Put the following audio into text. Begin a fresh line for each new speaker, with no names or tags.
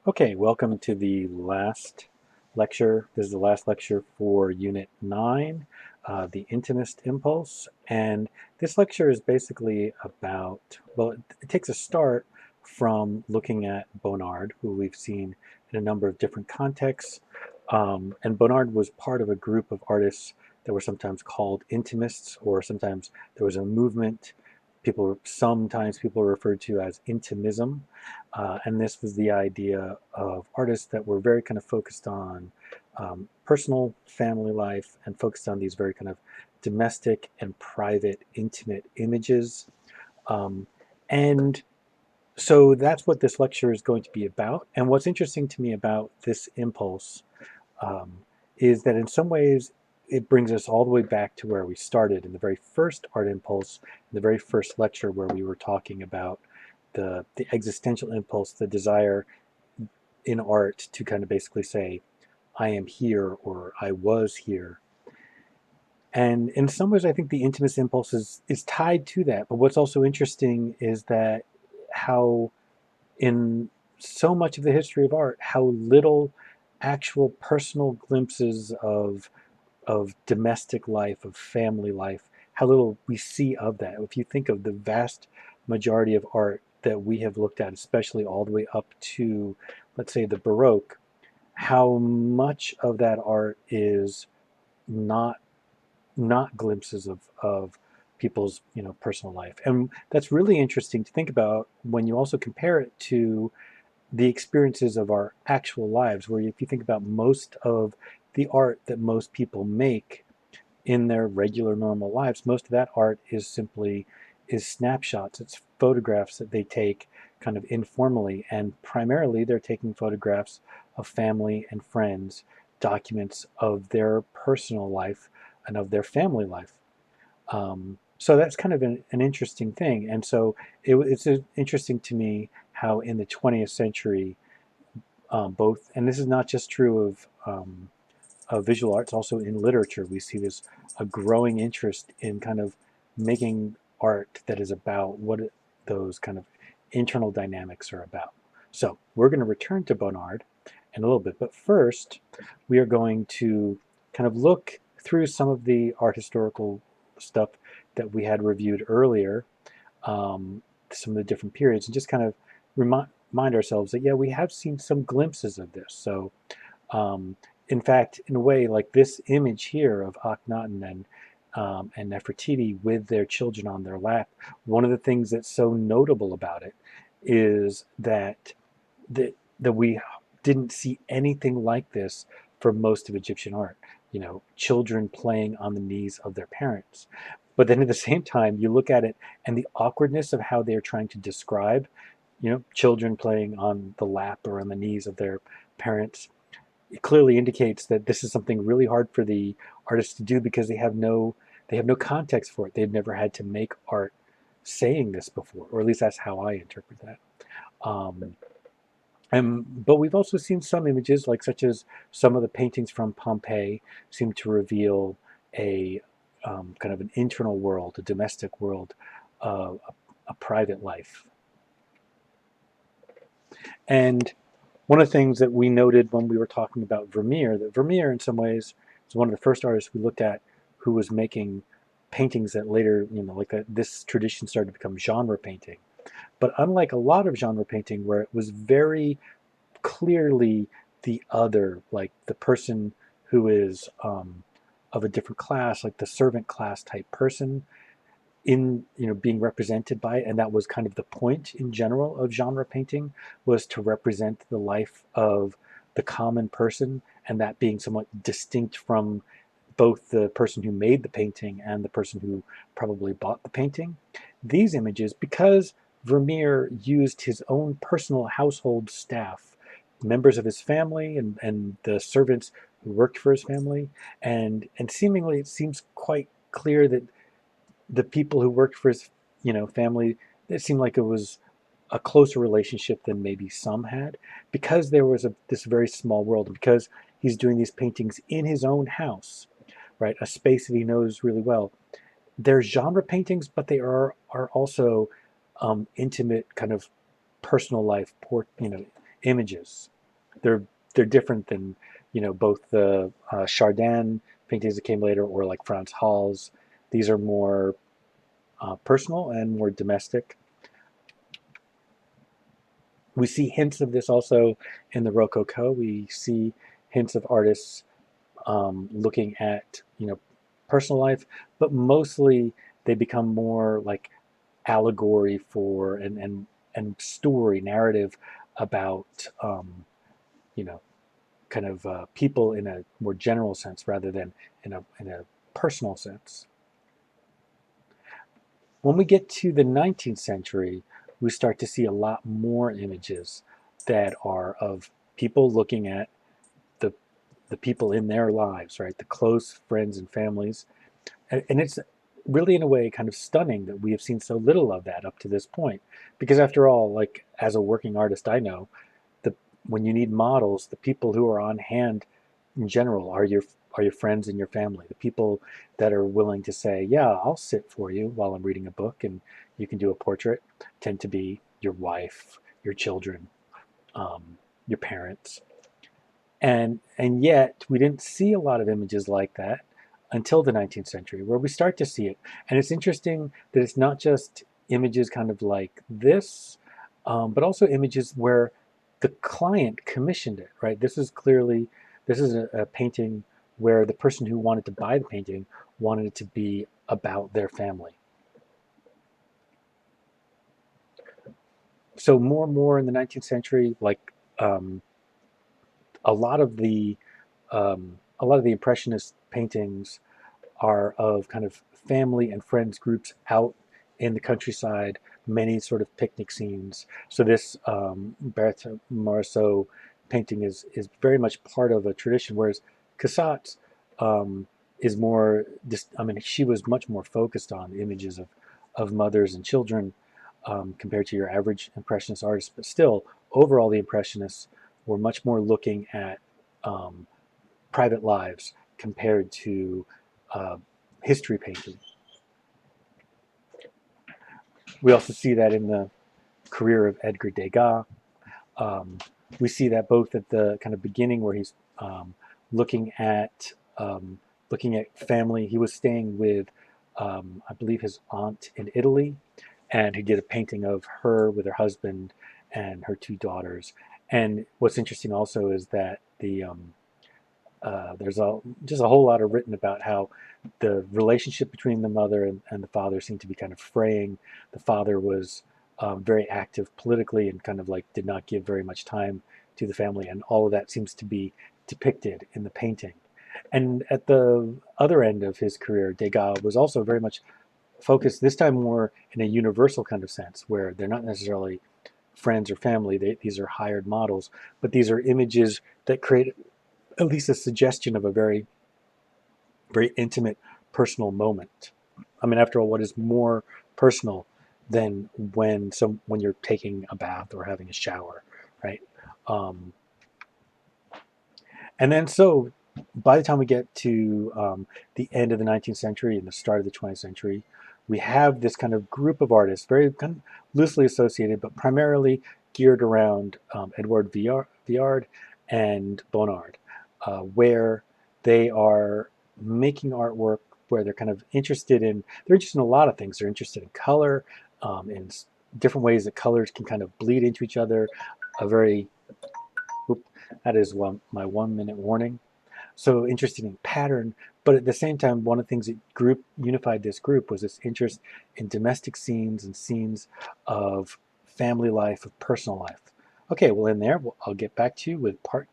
Okay, welcome to the last lecture. This is the last lecture for Unit 9, the Intimist Impulse. And this lecture is basically about, well, it takes a start from looking at Bonnard, who we've seen in a number of different contexts. And Bonnard was part of a group of artists that were sometimes called Intimists, or sometimes there was a movement. Sometimes people are referred to as Intimism. And this was the idea of artists that were very kind of focused on personal family life and focused on these very kind of domestic and private, intimate images. Um, and so that's what this lecture is going to be about. And what's interesting to me about this impulse um, is that in some ways it brings us all the way back to where we started in the very first art impulse, in the very first lecture where we were talking about the existential impulse, the desire in art to kind of basically say, I am here or I was here. And in some ways, I think the intimist impulse is tied to that. But what's also interesting is that how in so much of the history of art, how little actual personal glimpses of domestic life, of family life, how little we see of that. If you think of the vast majority of art that we have looked at, especially all the way up to, let's say, the Baroque, how much of that art is not not glimpses of people's personal life. And that's really interesting to think about when you also compare it to the experiences of our actual lives, where if you think about most of the art that most people make in their regular normal lives, most of that art is snapshots. It's photographs that they take kind of informally, and primarily they're taking photographs of family and friends, documents of their personal life and of their family life. So that's kind of an interesting thing. And so it's interesting to me how in the 20th century, both, and this is not just true of visual arts, also in literature, we see this a growing interest in kind of making art that is about what those kind of internal dynamics are about. So we're going to return to Bonnard in a little bit, but first we are going to kind of look through some of the art historical stuff that we had reviewed earlier, some of the different periods, and just kind of remind ourselves that, yeah, we have seen some glimpses of this. So um, in fact, in a way, like this image here of Akhenaten and Nefertiti with their children on their lap, one of the things that's so notable about it is that we didn't see anything like this for most of Egyptian art. Children playing on the knees of their parents. But then at the same time, you look at it and the awkwardness of how they're trying to describe, children playing on the lap or on the knees of their parents. It clearly indicates that this is something really hard for the artists to do because they have no context for it. They've never had to make art saying this before, or at least that's how I interpret that. Um, but we've also seen some images, like such as some of the paintings from Pompeii, seem to reveal a kind of an internal world, a domestic world, a private life. And one of the things that we noted when we were talking about Vermeer, that Vermeer in some ways is one of the first artists we looked at who was making paintings that later, like that, this tradition started to become genre painting. But unlike a lot of genre painting where it was very clearly the other, like the person who is of a different class, like the servant class type person, in being represented by it, and that was kind of the point in general of genre painting, was to represent the life of the common person, and that being somewhat distinct from both the person who made the painting and the person who probably bought the painting. These images, because Vermeer used his own personal household staff, members of his family and the servants who worked for his family, and seemingly it seems quite clear that the people who worked for his family, it seemed like it was a closer relationship than maybe some had, because there was this very small world, because he's doing these paintings in his own house, right, a space that he knows really well. They're genre paintings, but they are also intimate kind of personal life images. they're they're different than, both the Chardin paintings that came later, or like Franz Hals. These are more personal and more domestic. We see hints of this also in the Rococo. We see hints of artists looking at, personal life, but mostly they become more like allegory for and story narrative about, you know kind of people in a more general sense rather than in a personal sense. When we get to the 19th century, we start to see a lot more images that are of people looking at the the people in their lives, right? The close friends and families. And it's really, in a way, kind of stunning that we have seen so little of that up to this point. Because after all, like, as a working artist, I know the when you need models, the people who are on hand in general are your friends and your family. The people that are willing to say, "Yeah, I'll sit for you while I'm reading a book, and you can do a portrait," tend to be your wife, your children, your parents. And yet we didn't see a lot of images like that until the 19th century, where we start to see it. And it's interesting that it's not just images kind of like this, but also images where the client commissioned it, right? This is a painting where the person who wanted to buy the painting wanted it to be about their family. So more and more in the 19th century, like, um, a lot of the impressionist paintings are of kind of family and friends groups out in the countryside, many sort of picnic scenes. So this Berthe Morisot painting is very much part of a tradition, whereas Cassatt is more. I mean, she was much more focused on images of mothers and children, compared to your average impressionist artist. But still, overall, the impressionists were much more looking at um, private lives compared to uh, history painting. We also see that in the career of Edgar Degas. Um, we see that both at the kind of beginning, where he's looking at looking at family. He was staying with, I believe, his aunt in Italy, and he did a painting of her with her husband and her two daughters. And what's interesting also is that there's just a whole lot of written about how the relationship between the mother and the father seemed to be kind of fraying. The father was very active politically and kind of like did not give very much time to the family, and all of that seems to be depicted in the painting. And at the other end of his career, Degas was also very much focused, this time more in a universal kind of sense, where they're not necessarily friends or family. These are hired models, but these are images that create at least a suggestion of a very, very intimate, personal moment. I mean, after all, what is more personal than when you're taking a bath or having a shower, right? Um, and then so by the time we get to the end of the 19th century and the start of the 20th century, we have this kind of group of artists, very kind of loosely associated, but primarily geared around Edouard Villard and Bonnard, where they are making artwork where they're interested in a lot of things. They're interested in color, in different ways that colors can kind of bleed into each other. A very that is my 1 minute warning. So interested in pattern, but at the same time, one of the things that unified this group was this interest in domestic scenes and scenes of family life, of personal life. Okay, well, in there, I'll get back to you with part